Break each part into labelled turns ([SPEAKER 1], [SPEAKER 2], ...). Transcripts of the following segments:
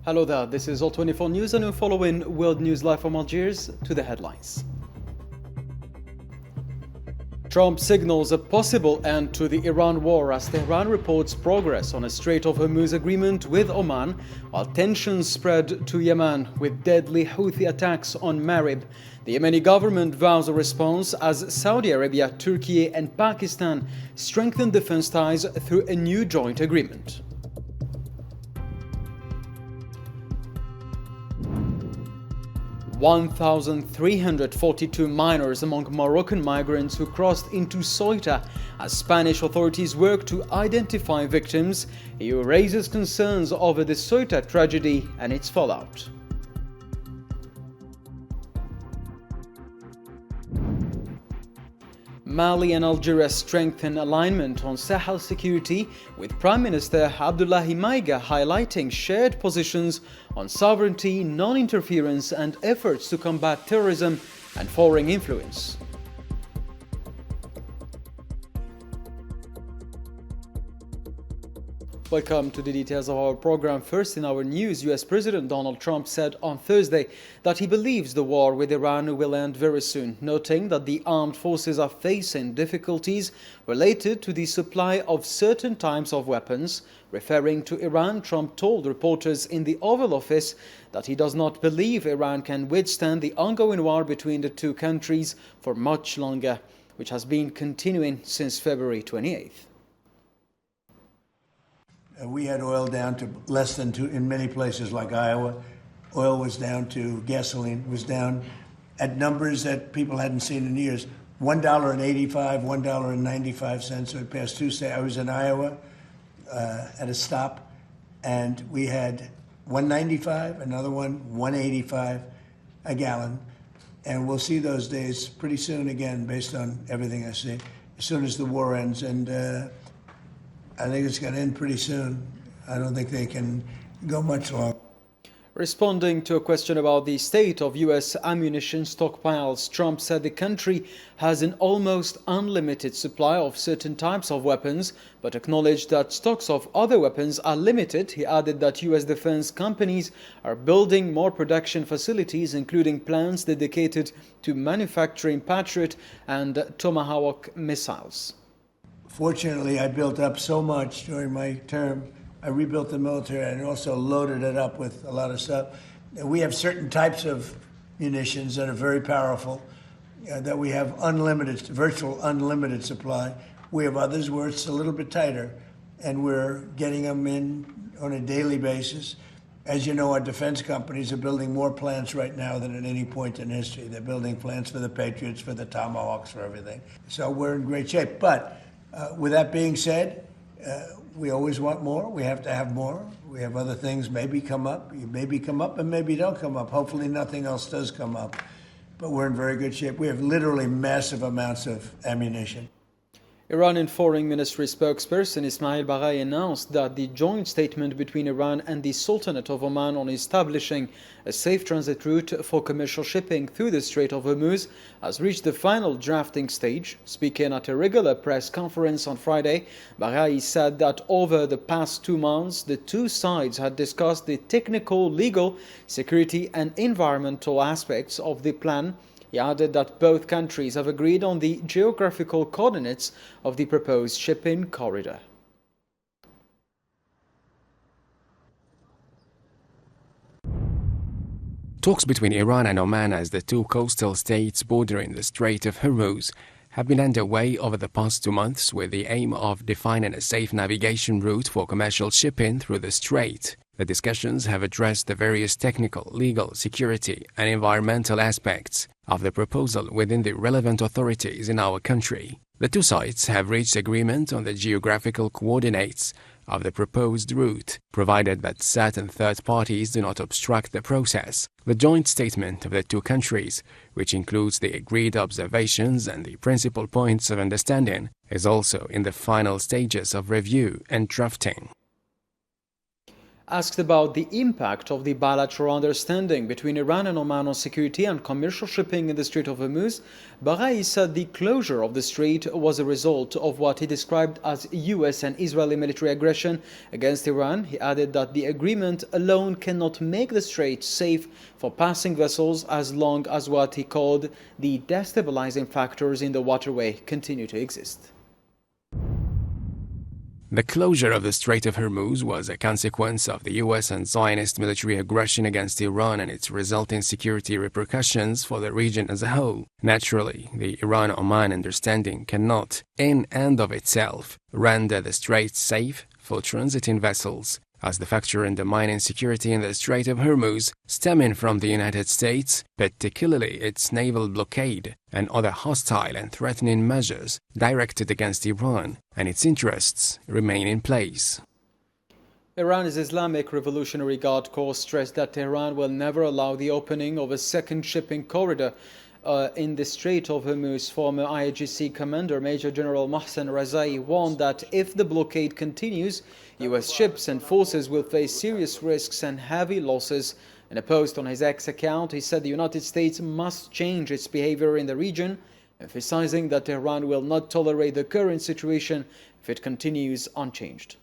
[SPEAKER 1] Hello there, this is All24 News and we're following World News Live from Algiers to the headlines. Trump signals a possible end to the Iran war as Tehran reports progress on a Strait of Hormuz agreement with Oman, while tensions spread to Yemen with deadly Houthi attacks on Marib. The Yemeni government vows a response as Saudi Arabia, Turkey and Pakistan strengthen defense ties through a new joint agreement. (1,342 minors among Moroccan migrants who crossed into Ceuta as Spanish authorities work to identify victims. EU raises concerns over the Ceuta tragedy and its fallout. Mali and Algeria strengthen alignment on Sahel security, with Prime Minister Abdullahi Maiga highlighting shared positions on sovereignty, non-interference and efforts to combat terrorism and foreign influence. Welcome to the details of our program. First in our news, US President Donald Trump said on Thursday that he believes the war with Iran will end very soon, noting that the armed forces are facing difficulties related to the supply of certain types of weapons. Referring to Iran, Trump told reporters in the Oval Office that he does not believe Iran can withstand the ongoing war between the two countries for much longer, which has been continuing since February 28th.
[SPEAKER 2] We had oil down to less than two in many places like Iowa. Oil was down to gasoline was down at numbers that people hadn't seen in years. $1.85, $1.95. So it passed Tuesday. I was in Iowa at a stop, and we had $1.95, another one $1.85 a gallon, and we'll see those days pretty soon again, based on everything I see. As soon as the war ends, and I think it's going to end pretty soon. I don't think they can go much longer.
[SPEAKER 1] Responding to a question about the state of U.S. ammunition stockpiles, Trump said the country has an almost unlimited supply of certain types of weapons, but acknowledged that stocks of other weapons are limited. He added that U.S. defense companies are building more production facilities, including plants dedicated to manufacturing Patriot and Tomahawk missiles.
[SPEAKER 2] Fortunately, I built up so much during my term. I rebuilt the military and also loaded it up with a lot of stuff. We have certain types of munitions that are very powerful, that we have unlimited, virtual unlimited supply. We have others where it's a little bit tighter, and we're getting them in on a daily basis. As you know, our defense companies are building more plants right now than at any point in history. They're building plants for the Patriots, for the Tomahawks, for everything. So we're in great shape. But with that being said, we always want more. We have to have more. We have other things maybe come up. Maybe come up and maybe don't come up. Hopefully nothing else does come up. But we're in very good shape. We have literally massive amounts of ammunition.
[SPEAKER 1] Iranian Foreign Ministry spokesperson Ismail Baghai announced that the joint statement between Iran and the Sultanate of Oman on establishing a safe transit route for commercial shipping through the Strait of Hormuz has reached the final drafting stage. Speaking at a regular press conference on Friday, Baghai said that over the past 2 months, the two sides had discussed the technical, legal, security and environmental aspects of the plan. He added that both countries have agreed on the geographical coordinates of the proposed shipping corridor.
[SPEAKER 3] Talks between Iran and Oman as the two coastal states bordering the Strait of Hormuz have been underway over the past 2 months with the aim of defining a safe navigation route for commercial shipping through the strait. The discussions have addressed the various technical, legal, security and environmental aspects of the proposal within the relevant authorities in our country. The two sides have reached agreement on the geographical coordinates of the proposed route, provided that certain third parties do not obstruct the process. The joint statement of the two countries, which includes the agreed observations and the principal points of understanding, is also in the final stages of review and drafting.
[SPEAKER 1] Asked about the impact of the bilateral understanding between Iran and Oman on security and commercial shipping in the Strait of Hormuz, Baghai said the closure of the strait was a result of what he described as US and Israeli military aggression against Iran. He added that the agreement alone cannot make the strait safe for passing vessels as long as what he called the destabilizing factors in the waterway continue to exist.
[SPEAKER 3] The closure of the Strait of Hormuz was a consequence of the US and Zionist military aggression against Iran and its resulting security repercussions for the region as a whole. Naturally, the Iran-Oman understanding cannot, in and of itself, render the strait safe for transiting vessels, as the factor undermining security in the Strait of Hormuz, stemming from the United States, particularly its naval blockade and other hostile and threatening measures directed against Iran and its interests, remain in place.
[SPEAKER 1] Iran's Islamic Revolutionary Guard Corps stressed that Tehran will never allow the opening of a second shipping corridor in the Strait of Hormuz. Former IRGC Commander Major General Mohsen Razai warned that if the blockade continues, US ships and forces will face serious risks and heavy losses. In a post on his X account, he said the United States must change its behavior in the region, emphasizing that Tehran will not tolerate the current situation if it continues unchanged.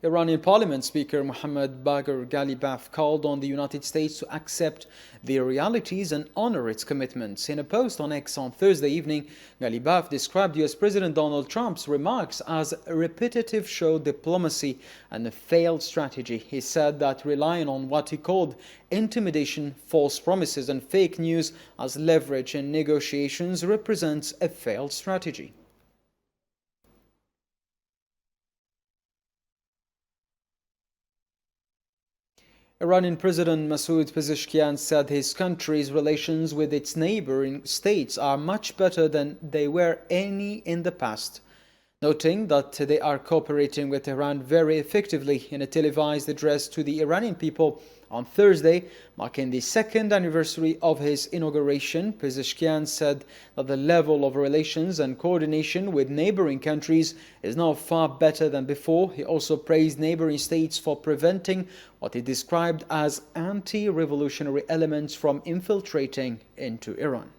[SPEAKER 1] Iranian Parliament Speaker Mohammad Bagher Ghalibaf called on the United States to accept the realities and honor its commitments. In a post on X on Thursday evening, Ghalibaf described US President Donald Trump's remarks as repetitive show diplomacy and a failed strategy. He said that relying on what he called intimidation, false promises, and fake news as leverage in negotiations represents a failed strategy. Iranian President Masoud Pezeshkian said his country's relations with its neighboring states are much better than they were any in the past, noting that they are cooperating with Iran very effectively. In a televised address to the Iranian people on Thursday, marking the second anniversary of his inauguration, Pezeshkian said that the level of relations and coordination with neighboring countries is now far better than before. He also praised neighboring states for preventing what he described as anti-revolutionary elements from infiltrating into Iran.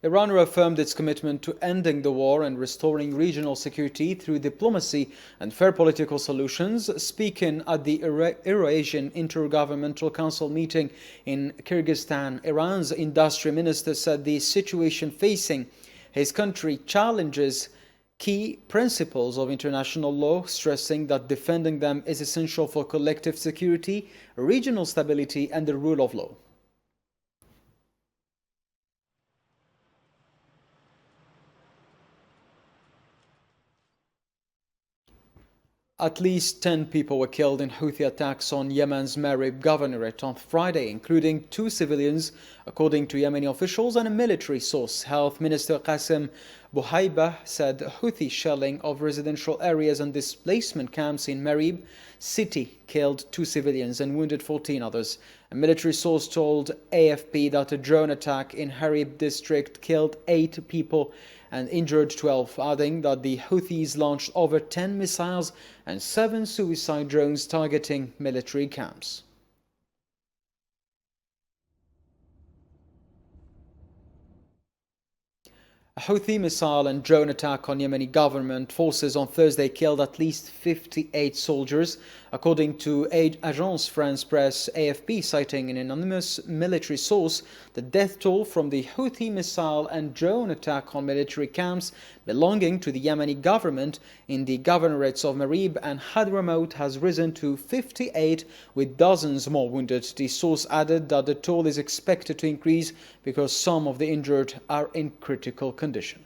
[SPEAKER 1] Iran reaffirmed its commitment to ending the war and restoring regional security through diplomacy and fair political solutions. Speaking at the Eurasian Intergovernmental Council meeting in Kyrgyzstan, Iran's industry minister said the situation facing his country challenges key principles of international law, stressing that defending them is essential for collective security, regional stability, and the rule of law. At least 10 people were killed in Houthi attacks on Yemen's Marib governorate on Friday, including 2 civilians, according to Yemeni officials and a military source. Health Minister Qasem Bouhaibah said Houthi shelling of residential areas and displacement camps in Marib city killed 2 civilians and wounded 14 others. A military source told AFP that a drone attack in Harib district killed 8 people and injured 12, adding that the Houthis launched over 10 missiles and 7 suicide drones targeting military camps. A Houthi missile and drone attack on Yemeni government forces on Thursday killed at least 58 soldiers, according to Agence France Presse AFP, citing an anonymous military source. The death toll from the Houthi missile and drone attack on military camps belonging to the Yemeni government in the governorates of Marib and Hadramaut has risen to 58, with dozens more wounded. The source added that the toll is expected to increase because some of the injured are in critical condition.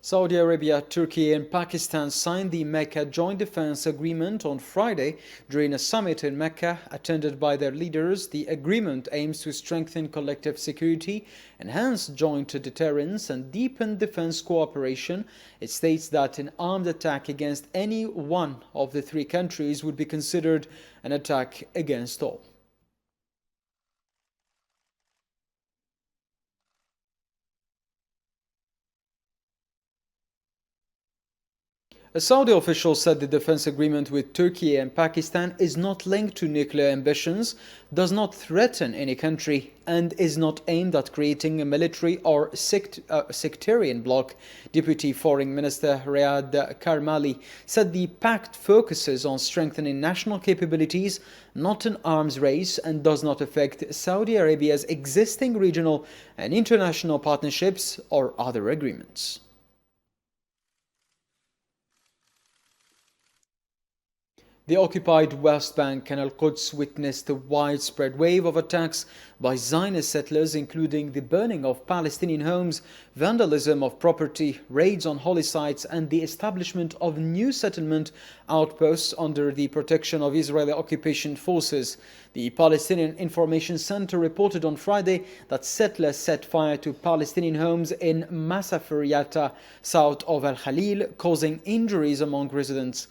[SPEAKER 1] Saudi Arabia, Turkey and Pakistan signed the Mecca Joint Defense Agreement on Friday during a summit in Mecca attended by their leaders. The agreement aims to strengthen collective security, enhance joint deterrence and deepen defense cooperation. It states that an armed attack against any one of the three countries would be considered an attack against all. A Saudi official said the defense agreement with Turkey and Pakistan is not linked to nuclear ambitions, does not threaten any country, and is not aimed at creating a military or sectarian bloc. Deputy Foreign Minister Riyad Karmali said the pact focuses on strengthening national capabilities, not an arms race, and does not affect Saudi Arabia's existing regional and international partnerships or other agreements. The occupied West Bank and Al-Quds witnessed a widespread wave of attacks by Zionist settlers, including the burning of Palestinian homes, vandalism of property, raids on holy sites, and the establishment of new settlement outposts under the protection of Israeli occupation forces. The Palestinian Information Center reported on Friday that settlers set fire to Palestinian homes in Masafiriyata, south of Al-Khalil, causing injuries among residents.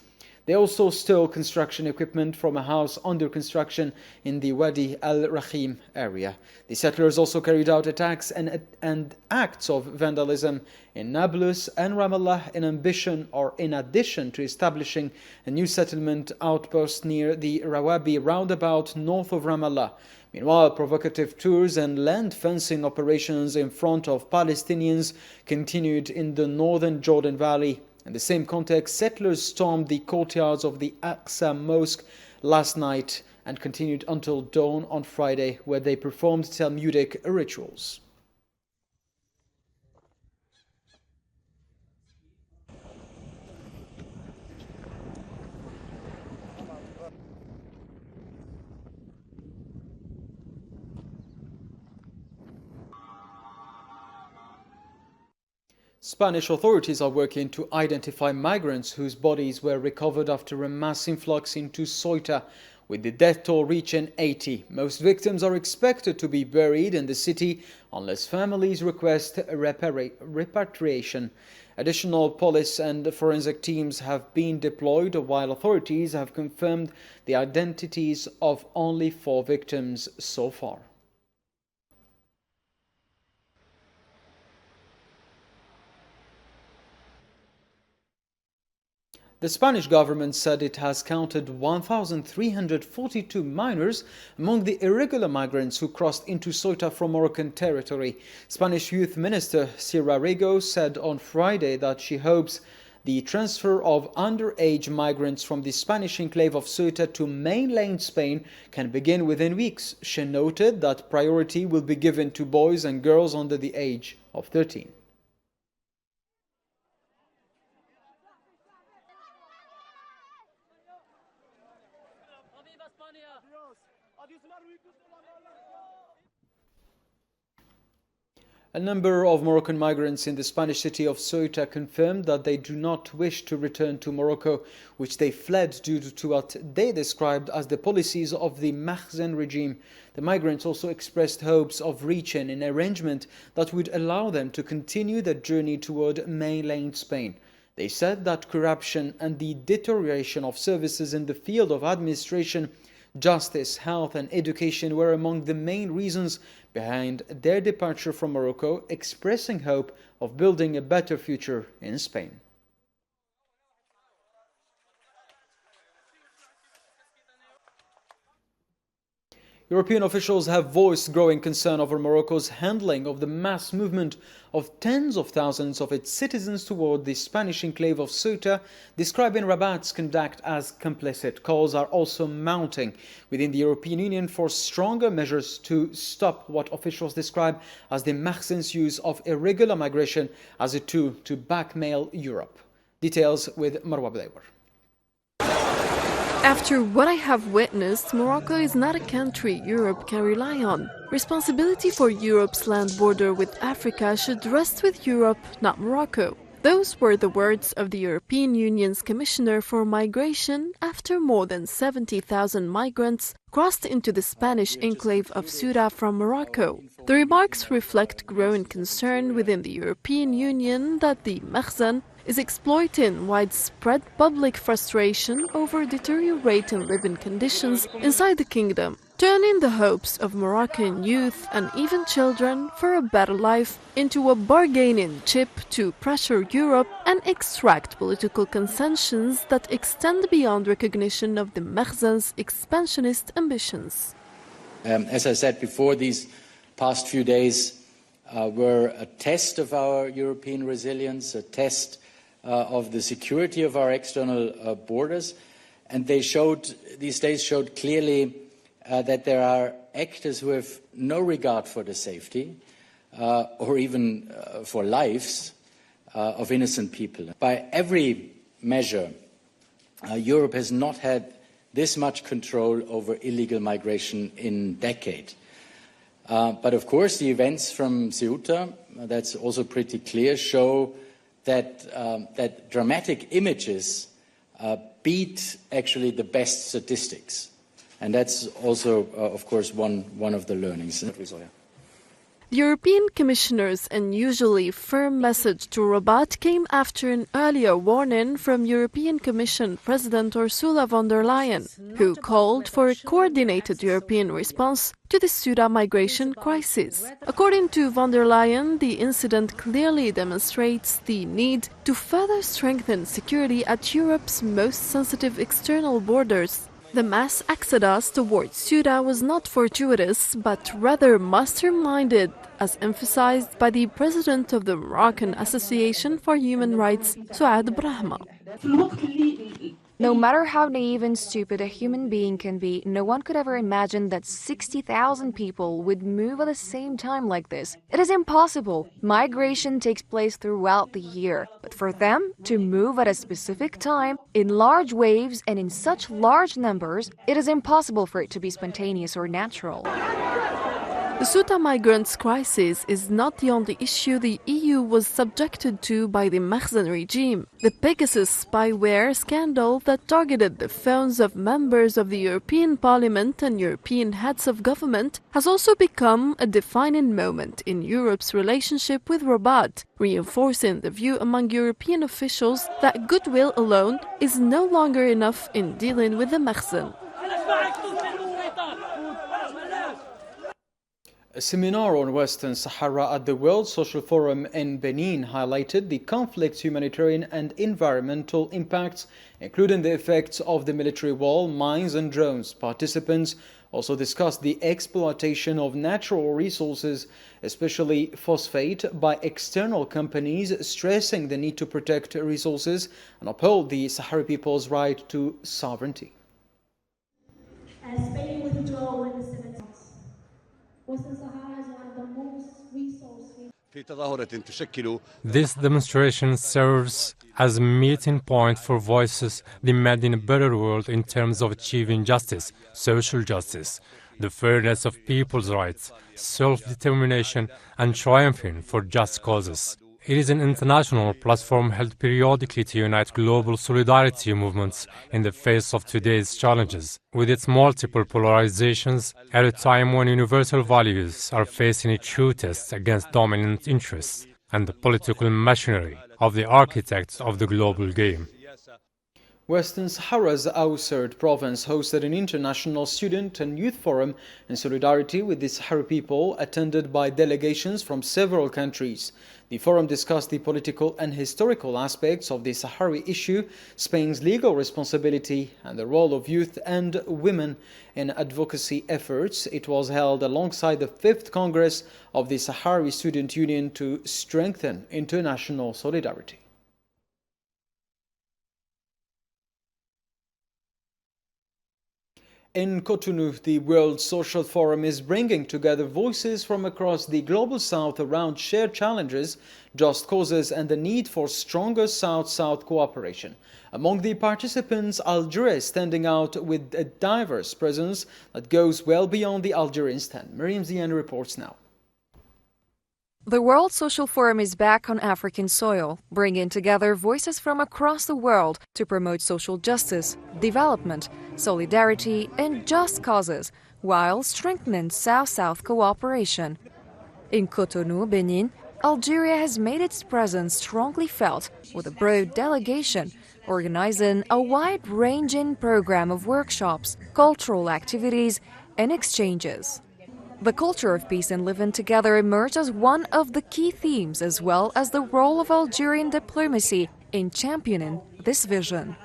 [SPEAKER 1] They also stole construction equipment from a house under construction in the Wadi al-Rahim area. The settlers also carried out attacks and acts of vandalism in Nablus and Ramallah in addition to establishing a new settlement outpost near the Rawabi roundabout north of Ramallah. Meanwhile, provocative tours and land fencing operations in front of Palestinians continued in the northern Jordan Valley. In the same context, settlers stormed the courtyards of the Aqsa Mosque last night and continued until dawn on Friday, where they performed Talmudic rituals. Spanish authorities are working to identify migrants whose bodies were recovered after a mass influx into Ceuta, with the death toll reaching 80. Most victims are expected to be buried in the city unless families request repatriation. Additional police and forensic teams have been deployed, while authorities have confirmed the identities of only 4 victims so far. The Spanish government said it has counted 1,342 minors among the irregular migrants who crossed into Ceuta from Moroccan territory. Spanish Youth Minister Sira Rego said on Friday that she hopes the transfer of underage migrants from the Spanish enclave of Ceuta to mainland Spain can begin within weeks. She noted that priority will be given to boys and girls under the age of 13. A number of Moroccan migrants in the Spanish city of Ceuta confirmed that they do not wish to return to Morocco, which they fled due to what they described as the policies of the Makhzen regime. The migrants also expressed hopes of reaching an arrangement that would allow them to continue their journey toward mainland Spain. They said that corruption and the deterioration of services in the field of administration, justice, health and education were among the main reasons behind their departure from Morocco, expressing hope of building a better future in Spain. European officials have voiced growing concern over Morocco's handling of the mass movement of tens of thousands of its citizens toward the Spanish enclave of Ceuta, describing Rabat's conduct as complicit. Calls are also mounting within the European Union for stronger measures to stop what officials describe as the Makhzen's use of irregular migration as a tool to blackmail Europe. Details with Marwa Bleiwer.
[SPEAKER 4] After what I have witnessed, Morocco is not a country Europe can rely on. Responsibility for Europe's land border with Africa should rest with Europe, not Morocco. Those were the words of the European Union's Commissioner for Migration after more than 70,000 migrants crossed into the Spanish enclave of Ceuta from Morocco. The remarks reflect growing concern within the European Union that the Makhzen is exploiting widespread public frustration over deteriorating living conditions inside the kingdom, turning the hopes of Moroccan youth and even children for a better life into a bargaining chip to pressure Europe and extract political concessions that extend beyond recognition of the Makhzen's expansionist ambitions.
[SPEAKER 5] As I said before, these past few days were a test of our European resilience, a test of the security of our external borders, and these days showed clearly that there are actors who have no regard for the safety or even for lives of innocent people. By every measure, Europe has not had this much control over illegal migration in decades. But of course, the events from Ceuta, that's also pretty clear, show that dramatic images beat actually the best statistics. And that's also, of course, one of the learnings.
[SPEAKER 4] The European Commissioner's unusually firm message to Rabat came after an earlier warning from European Commission President Ursula von der Leyen, who called for a coordinated European response to the Ceuta migration crisis. According to von der Leyen, the incident clearly demonstrates the need to further strengthen security at Europe's most sensitive external borders. The mass exodus towards Ceuta was not fortuitous, but rather masterminded, as emphasized by the president of the Moroccan Association for Human Rights, Souad Brahma.
[SPEAKER 6] No matter how naive and stupid a human being can be, no one could ever imagine that 60,000 people would move at the same time like this. It is impossible. Migration takes place throughout the year. But for them to move at a specific time, in large waves and in such large numbers, it is impossible for it to be spontaneous or natural.
[SPEAKER 4] The Ceuta migrants' crisis is not the only issue the EU was subjected to by the Makhzen regime. The Pegasus spyware scandal that targeted the phones of members of the European Parliament and European heads of government has also become a defining moment in Europe's relationship with Rabat, reinforcing the view among European officials that goodwill alone is no longer enough in dealing with the Makhzen.
[SPEAKER 1] A seminar on Western Sahara at the World Social Forum in Benin highlighted the conflict's humanitarian and environmental impacts, including the effects of the military wall, mines and drones. Participants also discussed the exploitation of natural resources, especially phosphate, by external companies, stressing the need to protect resources and uphold the Sahrawi people's right to sovereignty.
[SPEAKER 7] As Spain withdrew in the 70s, Western Sahara is one of the most resource-rich.
[SPEAKER 8] This demonstration serves as a meeting point for voices demanding a better world in terms of achieving justice, social justice, the fairness of people's rights, self-determination, and triumphing for just causes. It is an international platform held periodically to unite global solidarity movements in the face of today's challenges. With its multiple polarizations, at a time when universal values are facing a true test against dominant interests and the political machinery of the architects of the global game.
[SPEAKER 1] Western Sahara's Awserd province hosted an international student and youth forum in solidarity with the Sahrawi people, attended by delegations from several countries. The forum discussed the political and historical aspects of the Sahrawi issue, Spain's legal responsibility, and the role of youth and women in advocacy efforts. It was held alongside the 5th Congress of the Sahrawi Student Union to strengthen international solidarity. In Cotonou, the World Social Forum is bringing together voices from across the Global South around shared challenges, just causes and the need for stronger South-South cooperation. Among the participants, Algeria is standing out with a diverse presence that goes well beyond the Algerian stand. Miriam Zian reports now.
[SPEAKER 6] The World Social Forum is back on African soil, bringing together voices from across the world to promote social justice, development, solidarity, and just causes, while strengthening South-South cooperation. In Cotonou, Benin, Algeria has made its presence strongly felt with a broad delegation, organizing a wide-ranging program of workshops, cultural activities, and exchanges. The culture of peace and living together emerged as one of the key themes, as well as the role of Algerian diplomacy in championing this vision.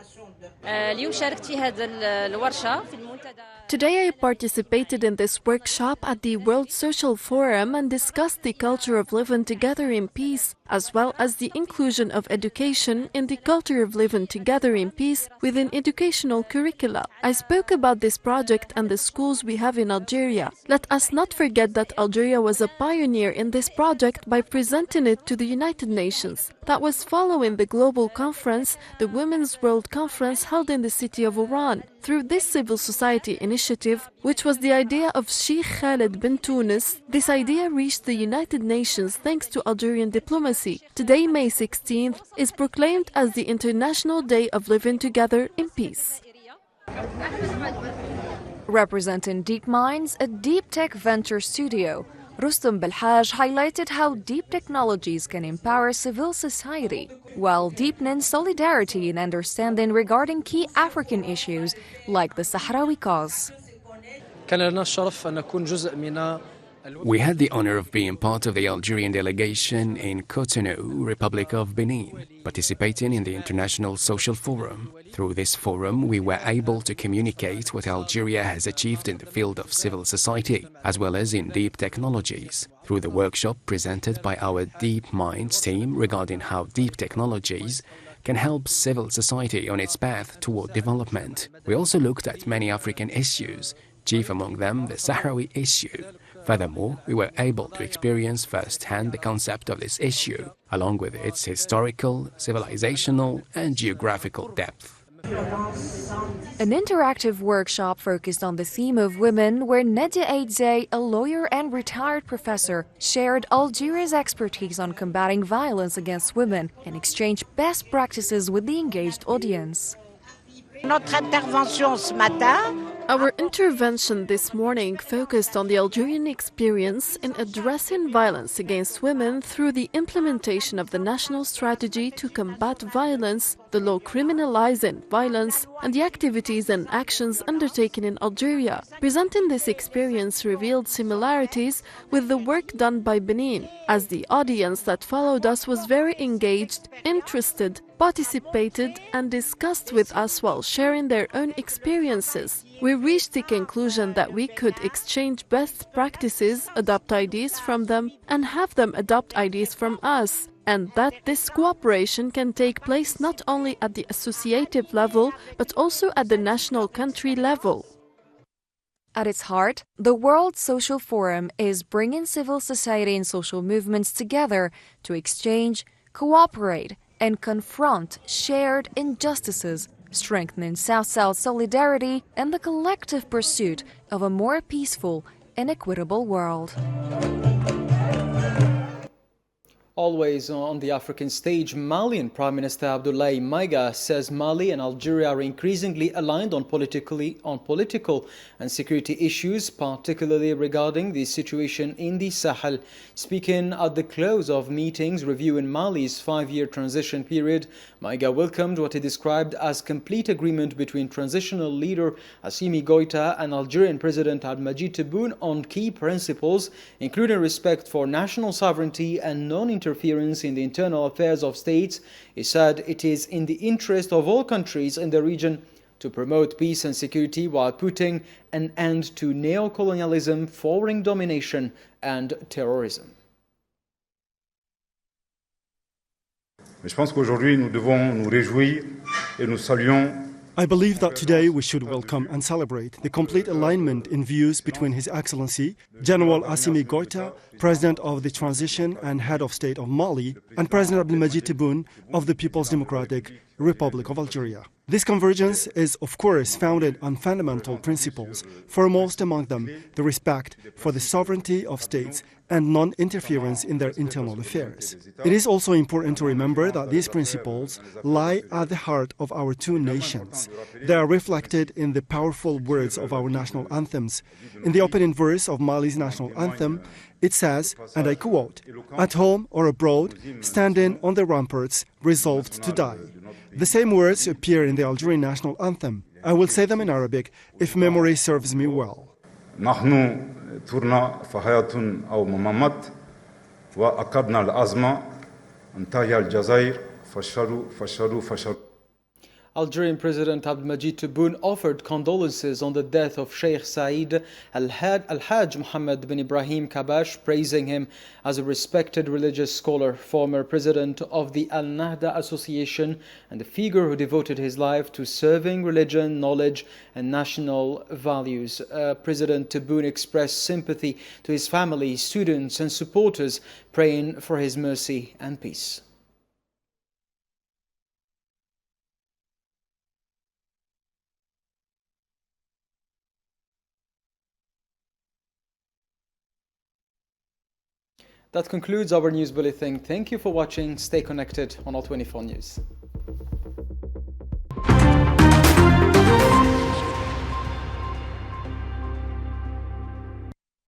[SPEAKER 4] Today I participated in this workshop at the World Social Forum and discussed the culture of living together in peace, as well as the inclusion of education in the culture of living together in peace within educational curricula. I spoke about this project and the schools we have in Algeria. Let us not forget that Algeria was a pioneer in this project by presenting it to the United Nations. That was following the global conference, the Women's World Conference held in the city of Oran. Through this civil society initiative, which was the idea of Sheikh Khaled bin Tunis, this idea reached the United Nations thanks to Algerian diplomacy. Today, May 16th, is proclaimed as the International Day of Living Together in Peace.
[SPEAKER 6] Representing Deep Minds, a deep tech venture studio, Rustam Belhaj highlighted how deep technologies can empower civil society, while deepening solidarity and understanding regarding key African issues like the Sahrawi cause.
[SPEAKER 3] We had the honor of being part of the Algerian delegation in Cotonou, Republic of Benin, participating in the International Social Forum. Through this forum, we were able to communicate what Algeria has achieved in the field of civil society, as well as in deep technologies, through the workshop presented by our Deep Minds team regarding how deep technologies can help civil society on its path toward development. We also looked at many African issues, chief among them the Sahrawi issue. Furthermore, we were able to experience firsthand the concept of this issue, along with its historical, civilizational, and geographical depth.
[SPEAKER 6] An interactive workshop focused on the theme of women, where Nadia Eidzei, a lawyer and retired professor, shared Algeria's expertise on combating violence against women and exchanged best practices with the engaged audience.
[SPEAKER 4] Our intervention this morning focused on the Algerian experience in addressing violence against women through the implementation of the national strategy to combat violence, the law criminalizing violence, and the activities and actions undertaken in Algeria. Presenting this experience revealed similarities with the work done by Benin, as the audience that followed us was very engaged, interested, participated, and discussed with us while sharing their own experiences. We reached the conclusion that we could exchange best practices, adopt ideas from them, and have them adopt ideas from us, and that this cooperation can take place not only at the associative level, but also at the national country level.
[SPEAKER 6] At its heart, the World Social Forum is bringing civil society and social movements together to exchange, cooperate, and confront shared injustices, strengthening South-South solidarity and the collective pursuit of a more peaceful and equitable world.
[SPEAKER 1] Always on the African stage, Malian Prime Minister Abdoulaye Maiga says Mali and Algeria are increasingly aligned on political and security issues, particularly regarding the situation in the Sahel. Speaking at the close of meetings reviewing Mali's 5-year transition period, Maiga welcomed what he described as complete agreement between transitional leader Assimi Goïta and Algerian President Abdelmadjid Tebboune on key principles, including respect for national sovereignty and non-interference in the internal affairs of states. He said it is in the interest of all countries in the region to promote peace and security while putting an end to neo-colonialism, foreign domination and terrorism.
[SPEAKER 9] Je pense qu'aujourd'hui nous devons nous réjouir et nous saluons.
[SPEAKER 10] I believe that today we should welcome and celebrate the complete alignment in views between His Excellency General Assimi Goïta President of the Transition and Head of State of Mali, and President Abdelmadjid Tebboune of the People's Democratic Republic of Algeria. This convergence is, of course, founded on fundamental principles, foremost among them the respect for the sovereignty of states and non-interference in their internal affairs. It is also important to remember that these principles lie at the heart of our two nations. They are reflected in the powerful words of our national anthems. In the opening verse of Mali's national anthem, it says, and I quote, "At home or abroad, standing on the ramparts, resolved to die." The same words appear in the Algerian national anthem. I will say them in Arabic if memory serves me well.
[SPEAKER 9] نحن ترنا فحياة أو ممات وأكدنا الأزمة انتهى الجزائر فشروا
[SPEAKER 1] Algerian President Abdelmadjid Tebboune offered condolences on the death of Sheikh Said Al-Hajj Mohammed bin Ibrahim Kabash, praising him as a respected religious scholar, former president of the Al-Nahda Association, and a figure who devoted his life to serving religion, knowledge, and national values. President Tebboune expressed sympathy to his family, students, and supporters, praying for his mercy and peace. That concludes our news bulletin. Thank you for watching. Stay connected on All 24 News.